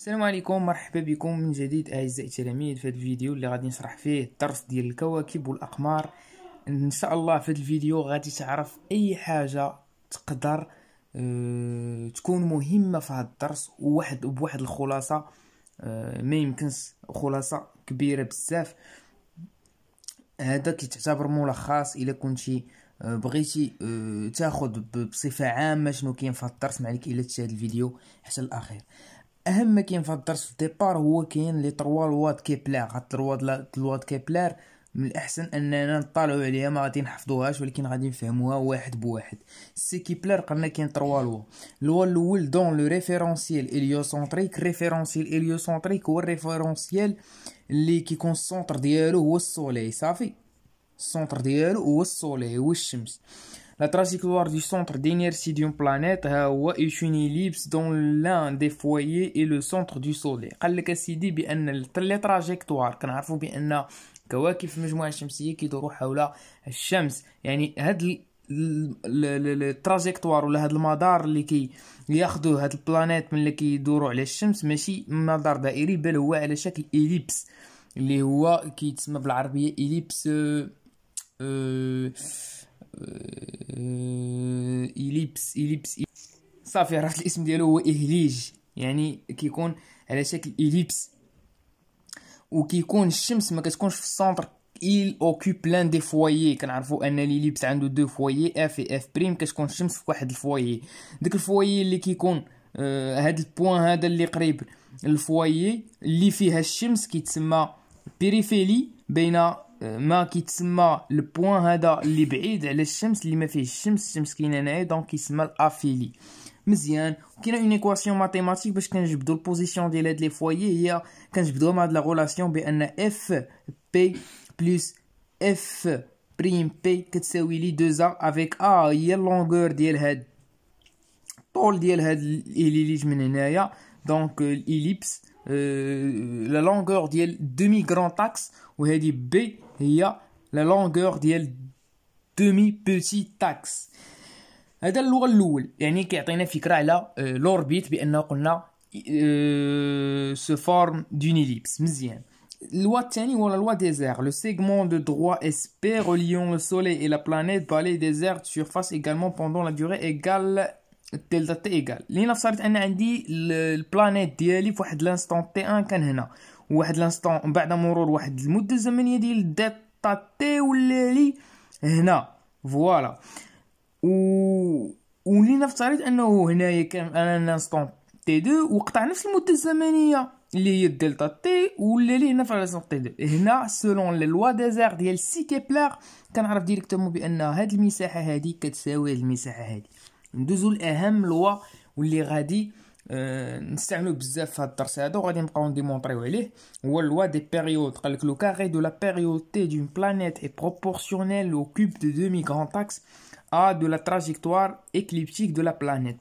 السلام عليكم، مرحبا بكم من جديد اعزائي التلاميذ في هذا الفيديو اللي غادي نشرح فيه الدرس ديال الكواكب والاقمار. ان شاء الله في هذا الفيديو غادي تعرف اي حاجه تقدر تكون مهمه في هذا الدرس بواحد الخلاصه. ما يمكنش خلاصه كبيره بزاف. هذا كيتعتبر ملخص الا كنتي بغيتي تاخذ بصفه عامه شنو كاين في هذا الدرس. ما عليك الا تشاهد الفيديو حتى الاخير. اهم ما كاين في هذا الدرس في الديبار هو كاين لي 3 لواد كيبلر. هاد 3 لواد كيبلر من الاحسن اننا نطالعوا عليها، ما غادي نحفظوهاش ولكن غادي نفهموها واحد بواحد. سي كيبلر قلنا كاين 3 لوا الاول دون لو ريفيرونسيال هيليوسنتريك. ريفيرونسيال هيليوسنتريك هو الريفيرونسيال اللي كيكون السونتر ديالو هو السولي، صافي. السونتر ديالو هو السولي، هو الشمس. La trajectoire du centre d'inertie d'une planète est une ellipse dont l'un des foyers est le centre du soleil. قال لك سيدي بان لي تراجيكتوار كنعرفوا بان كواكب في المجموعه الشمسيه كيدوروا حول الشمس. يعني هاد التراجيكتوار ولا هاد المدار اللي ياخذوا هاد البلانيت من اللي كيدوروا على الشمس ماشي مدار دائري، بل هو على شكل إليبس اللي هو كيتسمى بالعربيه إليبس. إليبس صافي، عرفت الاسم ديالو هو إهليج، يعني كيكون على شكل إليبس. وكيكون الشمس ما كتكونش في السونتر، il occupe l'un des foyers. كنعرفوا ان ليليبس عنده دو فوايي اف اف بريم، كتكون الشمس في واحد الفوايي. داك الفوايي اللي كيكون هاد البوين هذا اللي قريب الفوايي اللي فيها الشمس كيتسمى بيريفيلي، بين ما كيتسمى البوين هذا اللي بعيد على الشمس اللي ما فيه الشمس كاينه هنايا، دونك كيسمى الافيلي. مزيان. كاينه اون ايكواسيون ماتيماتيك باش كنجبدو البوزيسيون ديال هاد لي فوايي، هي كنجبدوها مع هاد لا غولاسيون بان اف بي بلس اف بريم بي كتساوي لي 2 ا افيك ا هي اللونغور ديال هاد الطول ديال هاد الإليج من هنايا. دونك الإليبس لا لونغور ديال دومي غران تاكس، وهذه بي هي لا لونغور ديال دومي بوتي تاكس. هذا اللغة الاول، يعني كيعطينا فكرة على لوربيت بانه قلنا سو فورم دون إليبس. مزيان. اللوا الثاني هو لوا ديزير. لو سيغمون دو دروا اس بي reliant le soleil et la planète balaye des aires de surface également pendant la durée égale دلتا تي ايكال. لينا فصارت ان عندي البلانيت ديالي في واحد لانستون تي ان كان هنا، وواحد لانستون بعد مرور واحد المده الزمنيه ديال دلتا تي ولا لي هنا، فوالا. ولينا فصارت انه هنايا كان انا لانستون تي 2 وقطع نفس المده الزمنيه اللي هي دلتا تي ولا لي هنا في لانستون تي 2. هنا سولون لي لوا ديزير ديال سي كيبلر كنعرف ديريكتومون بان هاد المساحه هادي كتساوي هاد المساحه هادي. ندوزو لاهم لوا واللي غادي نستعملو بزاف في هاد الدرس هذا وغادي نبقاو نديمونطريو عليه، هو لوا دي بيريود. قالك لو كاري دو لا بيريود تي دون بلانيت اي بروبورسيونيل او كوب دو دومي غران تاكس ا دو لا تراجيكتوار اكليبتيك دو لا بلانيت.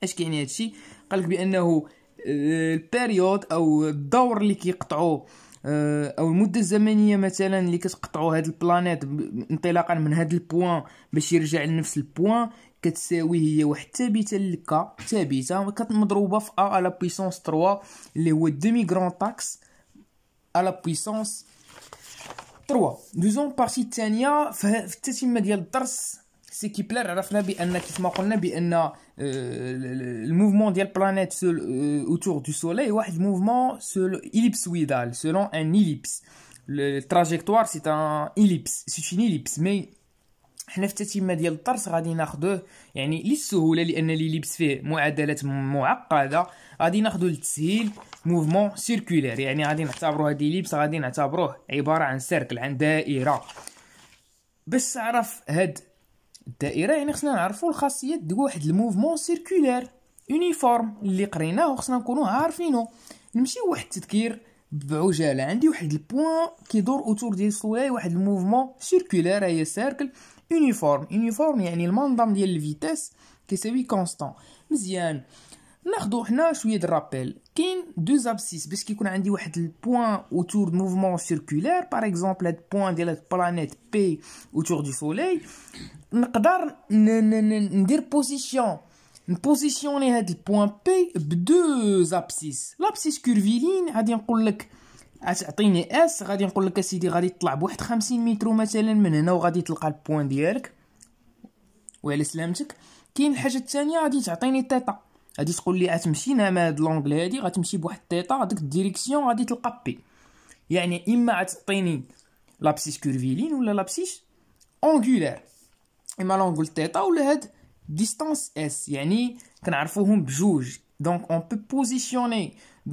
اش كاين هادشي؟ قالك بانه البيريود او الدور اللي كيقطعوه او المده الزمنيه مثلا اللي كتقطعوا هاد البلانيت انطلاقا من هاد البوين باش يرجع لنفس البوين كتساوي هي واحد ثابته لكا ثابته كتمضروبه في ا على بويسونس 3 اللي هو دومي غران تاكس على بويسونس 3. دوزون بارتي الثانيه في التتمه ديال الدرس. سي كيبلر عرفنا بان كيف ما قلنا بان الموفمون ديال بلانيت اوتور دو سولي واحد الموفمون إليبسويدال سولون ان إليبس. التراجيكتوار سي ان إليبس، سي ان إليبس. مي حنا في التتمه ديال الدرس غادي ناخذوه يعني للسهوله، لان الإليبس فيه معادلات معقده. غادي ناخذو للتسهيل موفمون سيركولير، يعني غادي نعتبروا هاد الإليبس غادي نعتبروه عباره عن سيركل، عن دائره. باش تعرف هاد الدائره يعني خصنا نعرفوا الخاصيات ديال واحد الموفمون سيركولير يونيفورم اللي قريناه وخصنا نكونوا عارفينه. نمشيو واحد التذكير بعجاله. عندي واحد البوين كيدور اوتور ديال السولاي، واحد الموفمون سيركولير هي سيركل يونيفورم يعني المنظم ديال الفيتاس كيساوي كونستون. مزيان. ناخذوا حنا شويه د رابيل. كاين دو زابسيس باش كيكون عندي واحد البوين اوتور موفمون سيركولير. باغ اكزومبل هاد البوين ديال البلانيت بي اوتور دو سوليل، نقدر ندير بوزيسيون نبوزيسيوني هاد البوان بي بدو زابسيس. لابسيس كورفيلين غادي نقول لك غتعطيني اس، غادي نقول لك اسيدي غادي تطلع بواحد 50 متر مثلا من هنا وغادي تلقى البوان ديالك وعلى سلامتك. كاين الحاجه الثانيه غادي تعطيني تيتا، غادي تقول لي غتمشي مع هاد لونغل هادي غتمشي بواحد تيتا ديك الديريكسيون غادي تلقى بي. يعني اما غتعطيني لابسيس كورفيلين ولا لابسيس اونغولار، اما لونغل تيتا ولا هاد distance S. يعني كنعرفوهم بجوج. Donc on peut positionner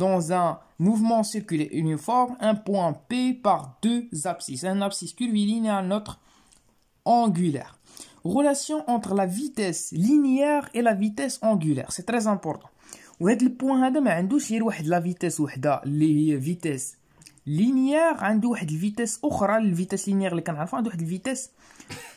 dans un mouvement circulaire uniforme un point P par deux abscisses, un abscisse curviligne et un autre angulaire. Relation entre la vitesse linéaire et la vitesse angulaire, c'est très important. وهاد البوان هذا ما عندوش غير واحد لا فيتيس وحده اللي هي فيتيس لينيير، عنده واحد الفيتيس اخرى. الفيتيس لينيير اللي كنعرفو عنده واحد الفيتيس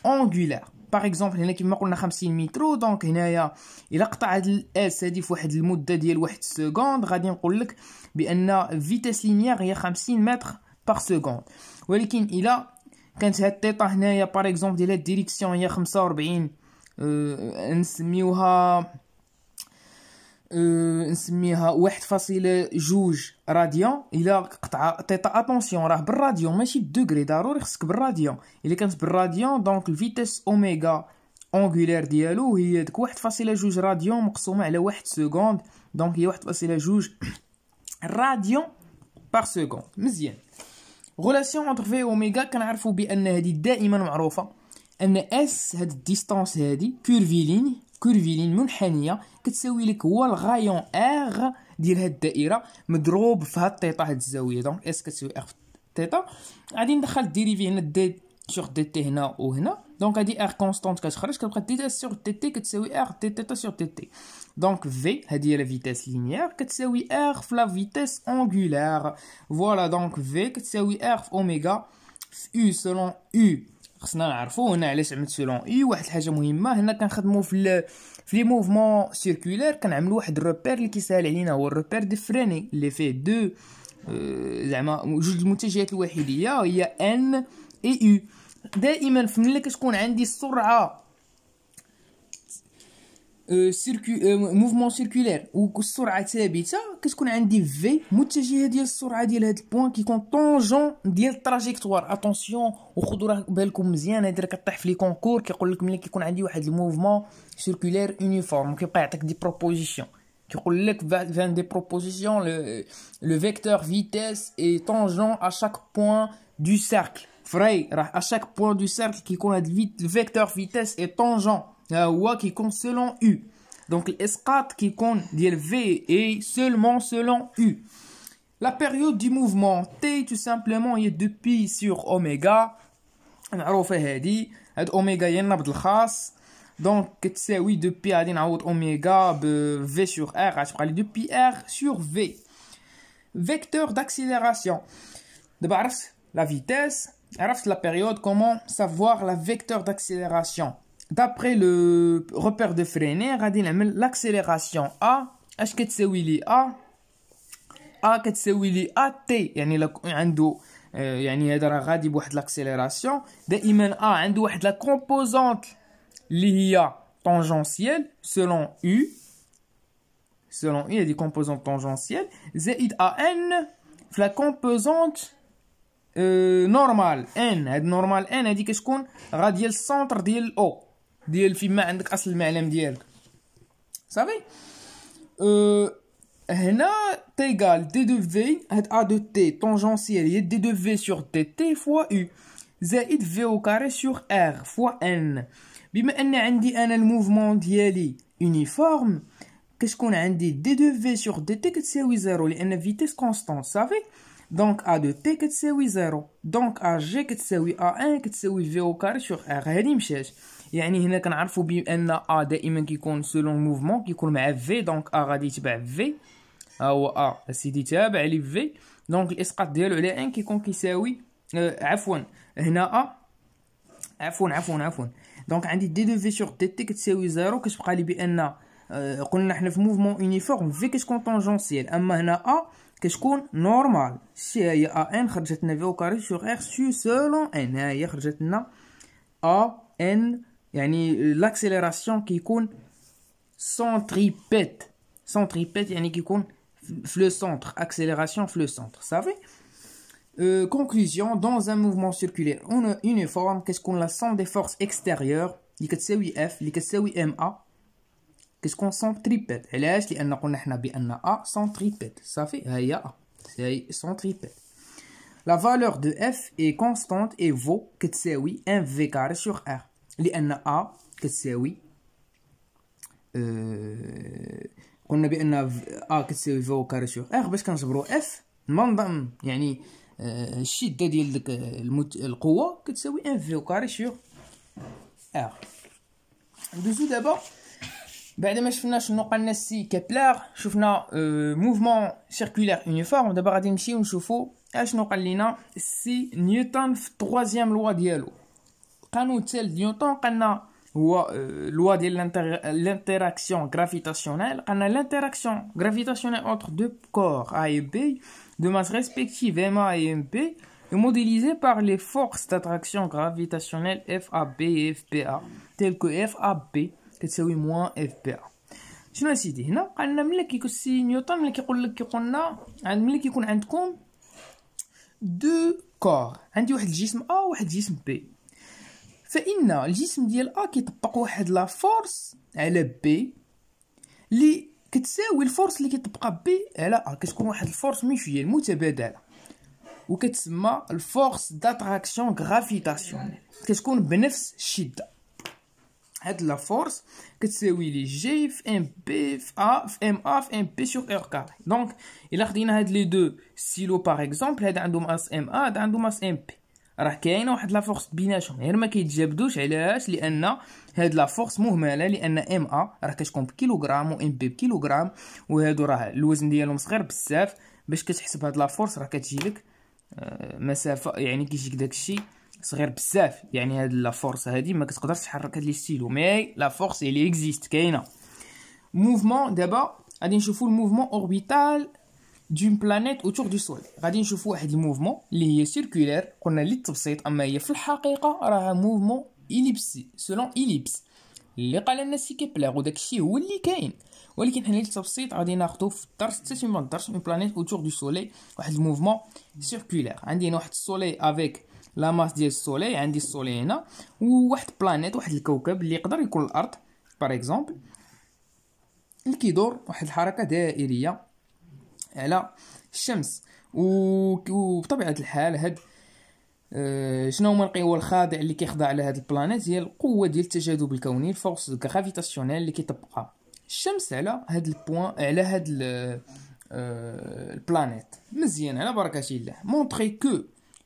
اونغولار. باغ اكزومبل هنا كما قلنا 50 متر، دونك هنايا الا قطع هاد الاس هادي في واحد المده ديال واحد سكوند غادي نقول لك بان فيتيس لينيير هي 50 متر باغ سكوند. ولكن الا كانت هاد التيتا هنايا باغ اكزومبل ديال الديريكسيون هي 45 نسميها 1.2 راديان. الا قطعه تيتا اتونسيون راه بالراديون ماشي بالدوغري، ضروري خصك بالراديون. الا كانت بالراديون دونك الفيتيس اوميغا اونغولار ديالو هي ديك 1.2 راديون مقسومه على 1 سكوند، دونك هي 1.2 راديون بار سكوند. مزيان. غولاسيون انتر في اوميغا كنعرفوا بان هذه دائما معروفه ان اس هاد الديستانس هادي كورفيلين منحنيه كتساوي لك هو الغايون ار ديال هاد الدائره مضروب في هاد التيتا هاد الزاويه. دونك اس كتساوي ار في تيتا. غادي ندخل الديريفي هنا دي سور دي تي هنا وهنا، دونك هادي ار كونستانت كتخرج كتبقى دي اس سور تي تي كتساوي ار تي تيتا سور تي تي. دونك في هادي هي لا فيتاس لينيير كتساوي ار في لا فيتاس اونغولار. فوالا دونك في كتساوي ار في اوميغا في يو سولون يو. خصنا نعرفو هنا علاش عملت سولون يو. واحد الحاجه مهمه هنا كنخدمو في لي موفمون سيركولير كنعملو واحد الروبير اللي كيسهل علينا، هو الروبير دي فريني اللي فيه دو زعما جوج المتجهات الوحيديه هي ان اي يو. دائما ملي كتكون عندي السرعه موفمون سيركولير والسرعه ثابته كتكون عندي في متجهه ديال السرعه ديال هاد البوين كيكون طونجون ديال التراجيكتوار. اتونسيون وخذوا بالكم مزيان، هادي راه كطيح في لي كونكور كيقول لك ملي كيكون عندي واحد الموفمون سيركولير يونيفورم كيبقى يعطيك دي بروبوزيسيون، كيقول لك فان دي بروبوزيسيون لو فيكتور فيتيس اي طونجون ا شاك بوين دو سيركل. فري راه ا شاك بوين دو سيركل كيكون هاد الفيكتور فيتيس اي طونجون هو كيكون selon U. Donc الاسقاط كيكون ديال V et seulement selon U. La période du mouvement T tout simplement هي de pi sur oméga. معروفه هاد اوميغا هي النبض الخاص، دونك كتساوي دو بي غادي نعوض اوميغا ب V sur R غتبقى لي دو بي R sur V. Vecteur d'accélération. دابا عرفت la vitesse، عرفت la période. Comment savoir la vecteur d'accélération? D'après le repère de Freinet غادي نعمل l'accélération A. اش كتساوي لي A كتساوي لي AT. يعني عنده يعني هذا راه غادي بواحد l'accélération. دائما A عنده واحد لا كومبوزونت اللي هي طونجونسيال selon U هذه كومبوزونت طونجونسيال زائد AN في لا كومبوزونت نورمال N. هاد نورمال N هادي كتكون غاديه للسونتر ديال O ديال فيما عندك اصل المعلم ديالك صافي. هنا تيغال دي دو في هاد ا دو تي طونجونسيال هي دي دو في سور دي تي فوا يو زائد في او كاري سور ار فوا ان. بما ان عندي انا الموفمون ديالي يونيفورم كتكون عندي دي دو في سور دي تي كتساوي زيرو لان فيتيس كونستانت صافي. دونك ا دو تي كتساوي زيرو، دونك ا جي كتساوي ا ان كتساوي في او كاري سور ار. هادي مشات. يعني هنا كنعرفوا بان ا دائما كيكون سولون موفمون كيكون مع في، دونك ا غادي يتبع في، ها هو ا سيدي تابع لي في، دونك الاسقاط ديالو على ان كيكون كيساوي عفوا هنا ا عفوا دونك عندي دي دو في سور دي تي كتساوي زيرو. كتبقى لي بان قلنا حنا في موفمون يونيفورم في كتكون طونجونسيال، اما هنا ا كتكون نورمال. شي هي ا ان خرجت لنا في او كاري سور ار سولون ان، ها هي خرجت لنا ا ان. يعني لاكسيليراسيون كيكون centripète. Centripète يعني كيكون في le centre, accélération في le centre, savez? Conclusion, dans un mouvement circulaire uniforme, qu'est-ce qu'on la somme des forces extérieures اللي كتساوي F اللي كتساوي MA qu'est-ce qu'on centripète. علاش؟ لأن قلنا حنا بأن A centripète. صافي ها هي A c'est centripète. La valeur de F est constante et vaut كتساوي 1V carré sur R لأن A كتساوي قلنا بأن A كتساوي V carré sur R باش كنجبرو F منظم يعني الشدة ديال ديك القوة كتساوي 1V carré sur R. ندوزو دابا بعد ما شفنا شنو قالنا سي كابلر شفنا موفمون سيركولير يونيفورم. دابا غادي نمشيو نشوفو اشنو قال لينا سي نيوتن في التروازيام لوا ديالو. القانون الثالث نيوتن قالنا هو لوا ديال l'interaction gravitationnelle. قالنا l'interaction gravitationnelle entre deux corps A et B de masse respective MA et MP est modélisée par les forces d'attraction gravitationnelle FAB et FBA telles que FAB كتساوي موان FBA. شنو اسيدي هنا قالنا ملي كيكون سي نيوتن ملي كيقول لك كيقولنا ملي كيكون عندكم دو كور عندي واحد الجسم A وواحد الجسم B فإن الجسم ديال A كيطبق واحد لا فورس على B اللي كتساوي الفورس اللي كيطبقها B على A كتكون واحد الفورس مشويه متبادله وكتسمى الفورس داتراكسيون غرافيتاسيونيل كتكون بنفس الشده. هاد لا فورس كتساوي لي جي في ام بي في ا في ام ا في ام بي سور ار كاري. دونك الا خدينا هاد لي دو ستيلو باغ اكزومبل هذا عنده ماس ام ا هذا عنده ماس ام بي راه كاينه واحد لا فورس بيناتهم غير ما كيتجابدوش. علاش؟ لان هاد لا فورس مهمله لان ام ا راه كتكون بكيلوغرام و ام بي بكيلوغرام وهادو راه الوزن ديالهم صغير بزاف. باش كتحسب هاد لا فورس راه كتجي لك مسافه يعني كيجيك داكشي صغير بزاف. يعني هاد لا فورس هادي ما كتقدرش تحرك هاد لي ستيلو مي لا فورس اللي اكزيست كاينه. موفمون دابا غادي نشوفوا الموفمون اوربيتال دون بلانيت اوتور دو سولي. غادي نشوفوا واحد الموفمون اللي هي سيركولير قلنا للتبسيط اما هي في الحقيقه راه موفمون إليبسي سولون إليبس اللي قال لنا سي كيبلر وداكشي هو اللي كاين. ولكن حنا للتبسيط غادي ناخذو في الدرس تسمى الدرس اون بلانيت اوتور دو سولي واحد الموفمون سيركولير. عندي هنا واحد السولي افيك لا ماس ديال السولي عندي السولي هنا وواحد بلانيت واحد الكوكب اللي يقدر يكون الارض باغ اكزومبل اللي كيدور واحد الحركه دائريه على الشمس. وبطبيعه الحال هاد شنو هما القوى الخاضع اللي كيخضع لهاد البلانيت هي القوه ديال التجاذب الكوني الفورس غرافيتاسيونيل اللي كيطبقها الشمس على هاد البوين على هاد البلانيت. مزيان على بركه الله. مونطري كو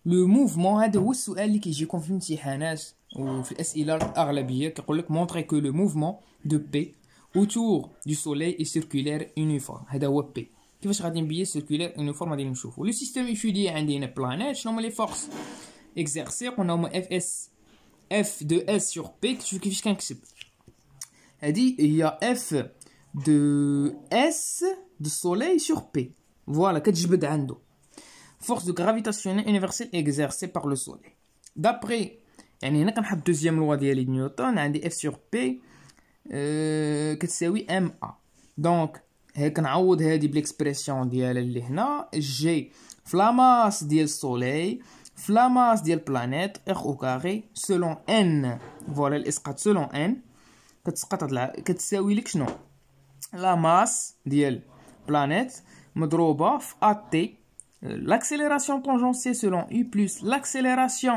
لو موفمون هذا هو السؤال اللي كيجيكم في الامتحانات وفي الاسئله الاغلبيه كيقول لك مونطري كو لو موفمون دو بي autour du soleil est circulaire uniforme. هذا هو بي. كيفاش غادي نبين سيركولير يونيفورم؟ غادي نشوفوا لو سيستيم ايتودي عندنا بلانيت شنو هما لي فورس اكزيرسي قلنا هما اف اس اف دو اس سور بي. شوف كيفاش كنكتب هادي هي اف دو اس دو سوليل سور بي فوالا كتجبد عنده force de gravitation universelle exercée par le soleil. D'après يعني هنا كنحط دوزيام لوا ديال نيوتن عندي اف سور بي كتساوي ام ا. دونك كنعوض هادي بالاكسبرسيون ديالها اللي هنا جي فلاماس ديال السوليل فلاماس ديال البلانيت اخ او كاري سولون ان. فوالا الاسقاط سولون ان كتسقط كتساوي لك شنو لا ماس ديال بلانيت مضروبه في ا تي l'accélération tangentielle selon U plus l'accélération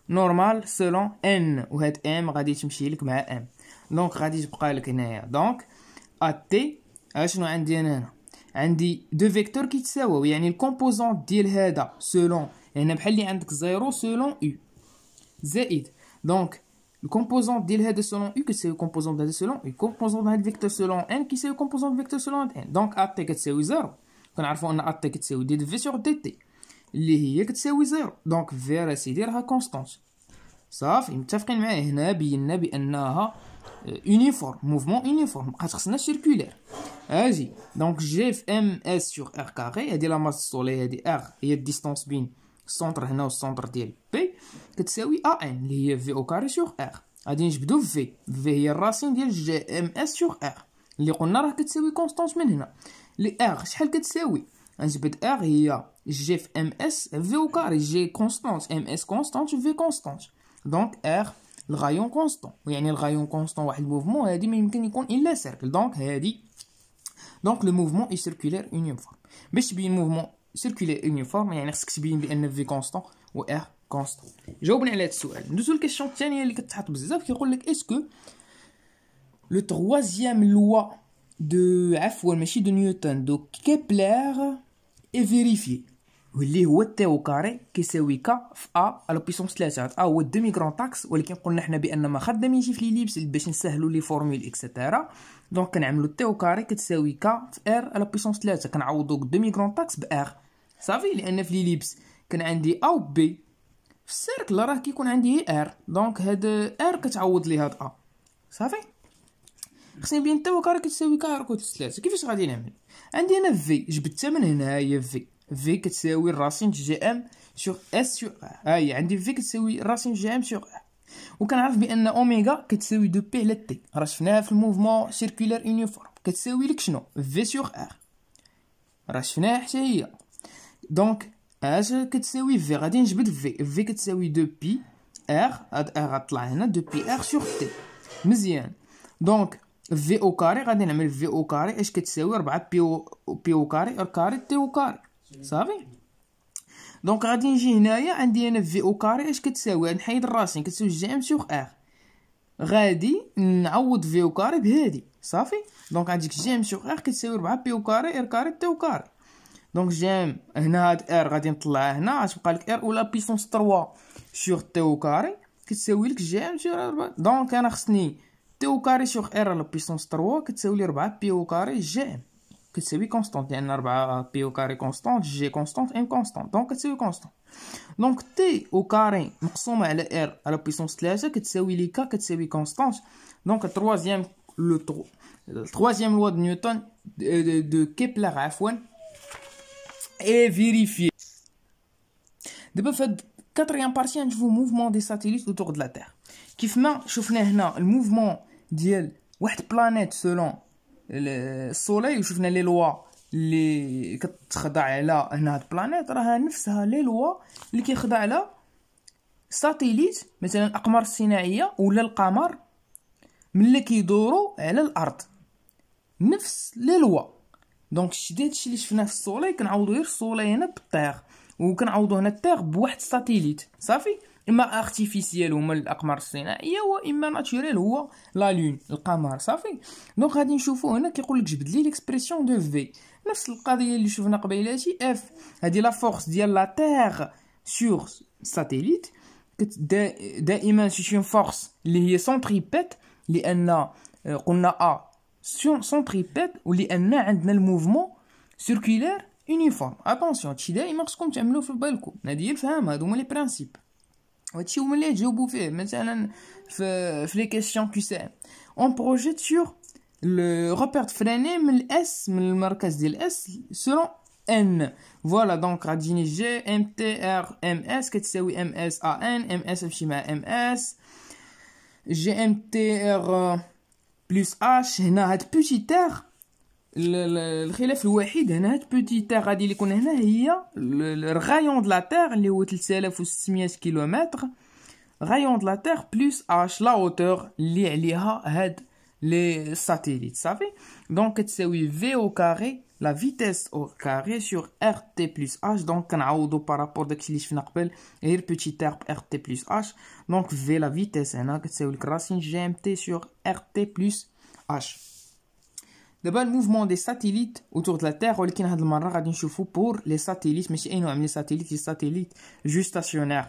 normale selon N وهاد M غادي تمشي لك مع M. دونك غادي تبقى لك هنايا دونك AT اشنو عندي هنا عندي دو فيكتور كيتساواو يعني الكومبوزون ديال هذا سولون هنا بحال اللي عندك 0 سولون U زائد دونك الكومبوزون ديال هذا سولون U كتساوي كومبوزون ديال هذا سولون U كومبوزون ديال هاد فيكتور سولون N كيساوي كومبوزون فيكتور سولون N. دونك AT كتساوي 0 كنعرفوا ان ا تي كتساوي دي في سور دي تي اللي هي كتساوي 0. دونك في سيدي راها كونستانت صافي. متفقين معايا؟ هنا بينا بانها يونيفورم موفمون يونيفورم مابقاش خصنا سيركولير. اجي دونك جي في ام اس سور ار كاري هادي لا ماس السولي هادي ار هي الديستانس بين السونتر هنا والسونتر ديال بي كتساوي ا ان اللي هي في او كاري سور ار. غادي نجبدو في هي الراسين ديال جي ام اس سور ار اللي قلنا راه كتساوي كونستانت من هنا. لي ار شحال كتساوي؟ غنجبد ار هي جي في ام اس في او كاري، جي كونستانت ام اس كونستانت في كونستانت. دونك ار الغايون كونستون، يعني الغايون كونستون واحد الموفمون هادي ما يمكن يكون الا سيركل. دونك هادي دونك لو موفمون اي سيركولير يونيفورم. باش تبين موفمون سيركولير يونيفورم يعني خصك تبين بان في كونستون و ار كونستون. جاوبني على هاد السؤال. ندوزو للكيسيون الثانيه اللي كتحط بزاف، كيقول لك اسكو لو تروازيام لوا دو عفوا ماشي دو نيوتن دو كيبلر اي فيريفي، واللي هو تي او كاري كيساوي ك في ا على بيسونس 3. ا هو الديمي غران طاكس، ولكن قلنا حنا بان ما خدامينش في لي ليبس باش نسهلوا لي فورمول اكسيتيرا. دونك كنعملوا تي او كاري كتساوي ك في ار على بيسونس 3، كنعوضوا الديمي غران طاكس بار صافي، لان في لي ليبس كان عندي ا و بي، في السيركل راه كيكون عندي ار، دونك هاد ار كتعوض لي هاد ا صافي. خصني نبين تي او كاري كتساوي ك على كوتس 3. كيفاش غادي نعمل؟ عندي انا في جبدتها من هنا، هي في كتساوي الراسين جي ام سور اس سور ا، هي عندي في كتساوي الراسين جي ام سور ا، وكنعرف بان اوميغا كتساوي دو بي على تي، راه شفناها في الموفمون سيركولير يونيفورم كتساوي لك شنو؟ في سور ار، راه شفناها حتى هي. دونك اش كتساوي في؟ غادي نجبد في كتساوي دو بي ار، هاد ار غطلع هنا دو بي ار سور تي. مزيان. دونك في او كاري غادي نعمل في او كاري اش كتساوي 4 بي او كاري ار كاري تي او كاري صافي. دونك غادي نجي هنايا عندي انا في او كاري اش كتساوي، نحيد الراسين كتساوي جي ام سور ار، غادي نعوض في او كاري بهادي صافي. دونك عندك جي ام سور ار كتساوي 4 بي او كاري ار كاري تي او كاري. دونك جي ام هنا هاد ار غادي نطلعها هنا، غتبقى لك ار ولا بيسونس 3 سور تي او كاري كتساوي لك جي ام سور ار. دونك انا خصني تي او كاري سور ار على بيسونس 3 كتساوي لي 4 بي او كاري جي ام كتساوي كونستانت، لان 4 بي او كاري كونستانت، جي كونستانت، ام كونستانت، دونك كتساوي كونستانت. دونك تي او كاري مقسومه على ار على بيسونس 3 كتساوي لي ك كتساوي كونستانت. دونك التروازيام لوا دو نيوتن دو كيبلر عفوا اي فيريفي. دابا فهاد كاتريام بارتي نشوفو موفمون دي ساتيليت اوتور دو لا تير. كيف ما شفنا هنا الموفمون ديال واحد بلانيت سولون السوليل، وشفنا لي لوا اللي كتخضع على هنا هاد بلانيت، راها نفسها لي لوا اللي كيخضع على ساتيليت مثلا الاقمار الصناعيه ولا القمر ملي كيدوروا على الارض، نفس لي لوا. دونك هادشي اللي شفناه في السوليل كنعوضو غير السوليل هنا بالطيغ، وكنعوضو هنا الطيغ بواحد ساتيليت صافي، اما ارتيفيسيال هما الاقمار الصناعيه واما ناتوريل هو لا لون القمر صافي. دونك غادي نشوفو هنا كيقول لك جبد لي ليكسبرسيون دو في، نفس القضيه اللي شفنا قبيلاتي. اف هادي لا فورس ديال لا تيغ سور ساتيليت، دائما سي اون فورس اللي هي سونتريبيت، لان قلنا ا سونتريبيت، ولان عندنا الموفمون سيركولير يونيفورم. اتونسيون هادشي دائما خصكم تعملوه في بالكم، هادي هي الفهم، هادو هما لي برينسيپ، وهادشي هما اللي تجاوبوا فيه مثلا في لي كيسيون كيو سي ام. اون بروجيت سور لو ريبير فريني من الاس، من المركز ديال اس سولون ان. فوالا دونك غادي جي ام تي ار ام اس كتساوي ام اس ا ان، ام اس ماشي مع ام اس، جي ام تي ار بلس اش. هنا هاد بوتي تيغ الخلاف الوحيد هنا، هاد بوتي تيغ غادي اللي يكون هنا هي الغايون د لا تيغ اللي هو 3600 كيلومتر، غايون د لا تيغ بلس اش لا اوتور اللي عليها هاد لي ساتيليت صافي. دونك كتساوي في او كاري لا فيتيس او كاري سور ار تي بلس اش. دونك كنعوضو بارابور داكشي اللي شفنا قبل غير بوتي تيغ ار تي بلس اش. دونك في لا فيتيس هنا كتساوي لك راسين جي ام تي سور ار تي بلس اش. دابا الموفمون دي ساتيليت اوتور د لا تيغ، ولكن هاد المره غادي نشوفو بور لي ساتيليت ماشي اي نوع من لي ساتيليت، لي ساتيليت جو ستاسيونير.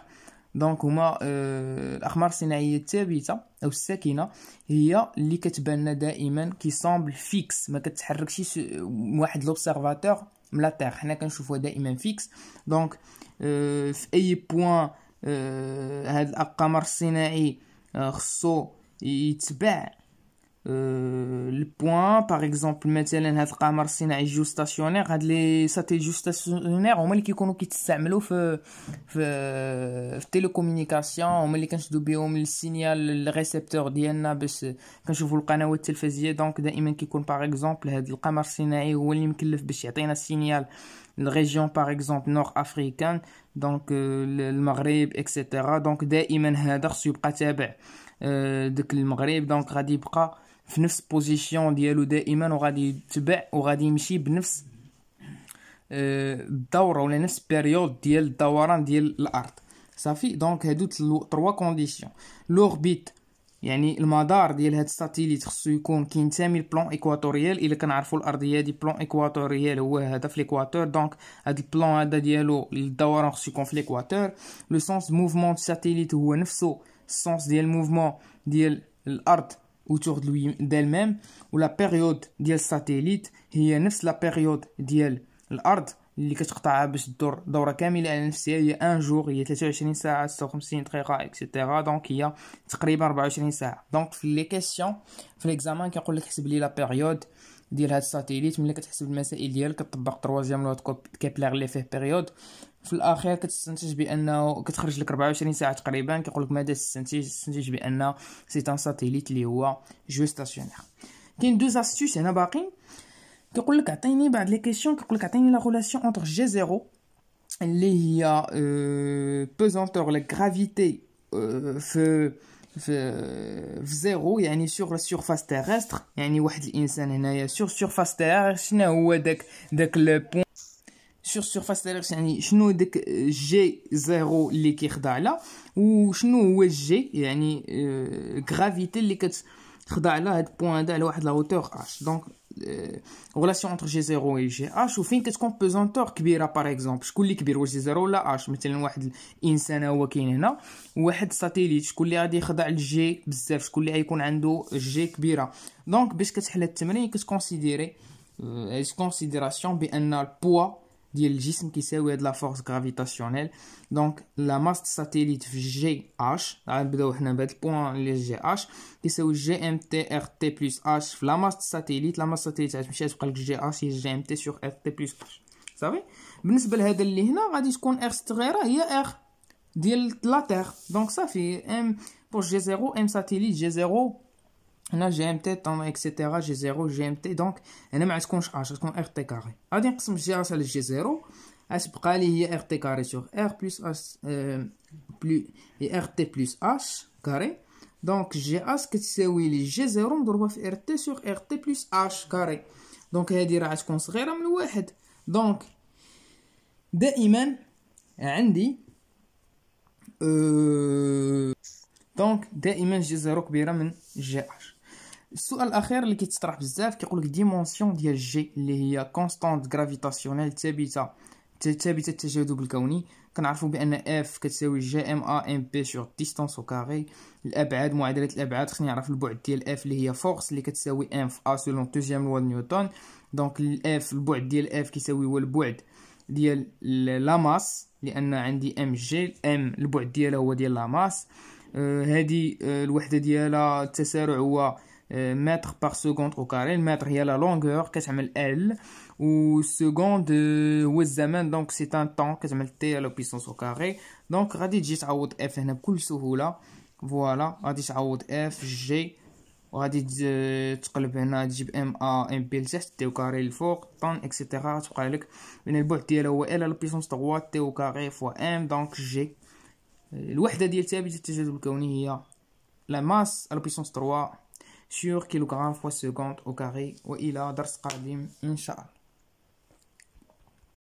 دونك هما الاقمار الصناعيه الثابته او الساكنه، هي اللي كتبان دائما كي سامبل فيكس، ما كتحركش واحد لوبسيرفاتور من لا تيغ، حنا كنشوفوها دائما فيكس. دونك في اي بوين هاد القمر الصناعي خصو يتبع البوان باغ اكزومبل مثلا هاد القمر الصناعي جيو ستاسيونير، هاد لي ساتيل جيو ستاسيونير هما اللي كيكونوا كيتستعملوا في التيليكومونيكاسيون، هما اللي كنشدو بهم السينيال الريسبتور ديالنا باش كنشوفوا القنوات التلفزيونيه. دونك دائما كيكون باغ اكزومبل هاد القمر الصناعي هو اللي مكلف باش يعطينا السينيال الريجيون باغ اكزومبل نور افريكان، دونك المغرب اكسيتيرا. دونك دائما هذا خصو يبقى تابع داك المغرب، دونك غادي يبقى في نفس بوزيسيون ديالو دائما، وغادي يتبع وغادي يمشي بنفس الدوره ولا نفس بيريود ديال الدوران ديال الارض. صافي. دونك هادو 3 كونديسيون. لوربيت يعني المدار ديال هاد الساتيليت خصو يكون كينتمي للبلان ايكواتوريال. الا كنعرفوا الارضيه دي بلان ايكواتوريال هو هذا في ليكواتور، دونك هاد البلان هذا ديالو الدوران خصو يكون في ليكواتور. لو سونس موفمون دو ساتيليت هو نفسه السونس ديال الموفمون ديال الارض autour d'elle-même، و لا بيريود ديال الساتيليت هي نفس لا بيريود ديال الارض اللي كتقطعها باش تدور دوره كامله على نفسها، هي 1 جور، هي 23 ساعه 56 دقيقه اكسيتيرا. دونك هي تقريبا 24 ساعه. دونك في لي كيسيون في ليكزامان كيقول لك حسب لي لا بيريود ديال هاد الساتيليت. ملي كتحسب المسائل ديالك كتطبق تروازيام لو كيبلر اللي فيه بيريود، في الاخير كتستنتج بانه كتخرج لك 24 ساعه تقريبا. كيقول لك ماذا تستنتج بان سي ان ساتيليت اللي هو جو ستاسيونير. كاين دوز استيوس هنا باقيين. كيقول لك عطيني بعض لي كيسيون، كيقول لك عطيني لا ريلاسيون انتر جي زيرو اللي هي بيزونتور لا غرافيتي في زيرو، يعني سور لا سيرفاس تيرستر. يعني واحد الانسان هنايا سور سيرفاس تير، شنو هو داك لو بوين سور سيرفاس تير، يعني شنو داك جي زيرو اللي كيخضع لها، وشنو هو الجي يعني غرافيتي اللي كتخضع لها هاد البوين هذا على واحد لا هوتور اش. دونك غولاسيون انتر جي زيرو و جي اش، وفين كتكون بيزونتور كبيره باغ اكزومبل. شكون اللي كبير، واش جي زيرو ولا اش؟ مثلا واحد الانسان هو كاين هنا، وواحد ساتيليت شكون اللي غادي يخضع للجي بزاف، شكون اللي غيكون عنده جي كبيره. دونك باش كتحل التمرين كتكونسيديري كونسيديراسيون بان البوا ديال الجسم كيساوي هاد لا فورس غرافيتاسيونيل. دونك لا ماس ساتيليت في جي اش، غنبداو حنا بهاد البوين اللي جي اش كيساوي جي ام تي ار تي بلس اش في لا ماس ساتيليت. لا ماس ساتيليت غتمشي تبقى لك جي اش هي جي ام تي سور ار تي بلس اش. صافي. بالنسبه لهذا اللي هنا غادي تكون ار صغيره هي ار ديال لا تير. دونك صافي ام بور جي زيرو ام ساتيليت جي زيرو هنا جي ام تي طون اكسيتيرا جي زيرو جي ام تي. دونك هنا ما غتكونش اش، غتكون ار تي كاري. غادي نقسم جي اش على جي زيرو، غتبقى لي هي ار تي كاري سور ار بلس اش بلو هي ار تي بلس اش كاري. دونك جي اش كتساوي لي جي زيرو مضروبه في ار تي سور ار تي بلس اش كاري. دونك هادي راه غتكون صغيره من الواحد. دونك دائما عندي دونك دائما جي زيرو كبيره من جي اش. السؤال الاخير اللي كيتطرح بزاف كيقول لك ديمونسيون ديال جي اللي هي كونستانت غرافيتاسيونيل ثابته التجاذب الكوني. كنعرفوا بان اف كتساوي جي ام ا ام بي سور ديستانس او كاري. الابعاد معادله الابعاد خصني نعرف البعد ديال اف اللي هي فورس اللي كتساوي ام في ا سولون دوزيام لوا نيوتن. دونك الاف البعد ديال اف كيساوي هو البعد ديال لا ماس، لان عندي ام جي ام البعد ديالها هو ديال لا ماس. هذه الوحده ديالها التسارع هو متر بار سكوند او كاري. المتر هي لا لونغور كتعمل ال، و سكوند هو الزمان، دونك سي ان طون كتعمل تي على بيسونس او كاري. دونك غادي تجي تعوض اف هنا بكل سهوله. فوالا غادي تعوض اف جي، وغادي تقلب هنا تجيب ام ا ام بي لتحت تي او كاري الفوق طون اكسيتيرا. تبقى لك من البعد ديالها هو ال على بيسونس 3 تي او كاري فوا ام. دونك جي الوحده ديال ثابته التجاذب الكوني هي لا ماس على بيسونس 3 sur kilogramme fois seconde au carré. وإلى درس قادم إن شاء الله.